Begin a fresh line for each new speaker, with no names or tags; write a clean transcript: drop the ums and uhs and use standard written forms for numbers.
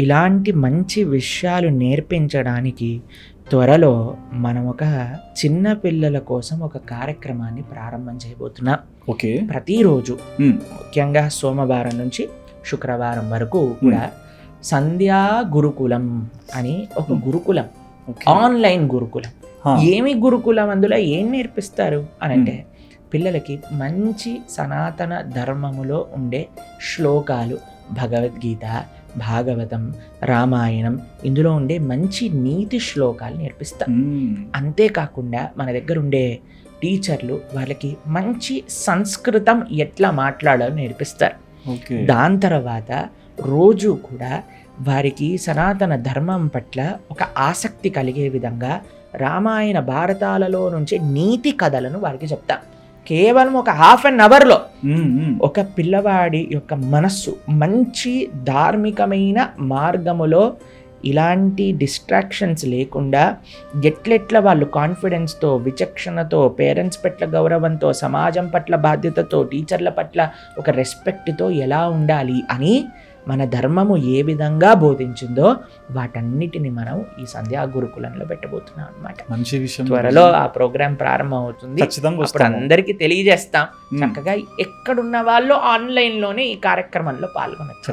ఇలాంటి మంచి విషయాలు నేర్పించడానికి త్వరలో మనం ఒక చిన్న పిల్లల కోసం ఒక కార్యక్రమాన్ని ప్రారంభం చేయబోతున్నాం.
ఓకే.
ప్రతిరోజు ముఖ్యంగా సోమవారం నుంచి శుక్రవారం వరకు కూడా సంధ్యా గురుకులం అని ఒక గురుకులం, ఆన్లైన్ గురుకులం. ఏమి గురుకులం, అందులో ఏం నేర్పిస్తారు అని అంటే పిల్లలకి మంచి సనాతన ధర్మములో ఉండే శ్లోకాలు, భగవద్గీత, భాగవతం, రామాయణం, ఇందులో ఉండే మంచి నీతి శ్లోకాలు నేర్పిస్తారు. అంతేకాకుండా మన దగ్గర ఉండే టీచర్లు వాళ్ళకి మంచి సంస్కృతం ఎట్లా మాట్లాడాలో నేర్పిస్తారు. దాని తర్వాత రోజు కూడా వారికి సనాతన ధర్మం పట్ల ఒక ఆసక్తి కలిగే విధంగా రామాయణ భారతాలలో నుంచి నీతి కథలను వారికి చెప్తాం. కేవలం ఒక హాఫ్ అన్ అవర్లో ఒక పిల్లవాడి యొక్క మనస్సు మంచి ధార్మికమైన మార్గములో ఇలాంటి డిస్ట్రాక్షన్స్ లేకుండా ఎట్లెట్లా వాళ్ళు కాన్ఫిడెన్స్తో, విచక్షణతో, పేరెంట్స్ పట్ల గౌరవంతో, సమాజం పట్ల బాధ్యతతో, టీచర్ల పట్ల ఒక రెస్పెక్ట్తో ఎలా ఉండాలి అని మన ధర్మము ఏ విధంగా బోధించిందో వాటన్నిటిని మనం ఈ సంధ్యా గురుకులంలో పెట్టబోతున్నాం అన్నమాట.
మంచి విషయం.
త్వరలో ఆ ప్రోగ్రాం ప్రారంభం అవుతుంది. అప్పుడు అందరికీ తెలియజేస్తాం. చక్కగా ఎక్కడున్న వాళ్ళు ఆన్లైన్లోనే ఈ కార్యక్రమంలో పాల్గొనచ్చు.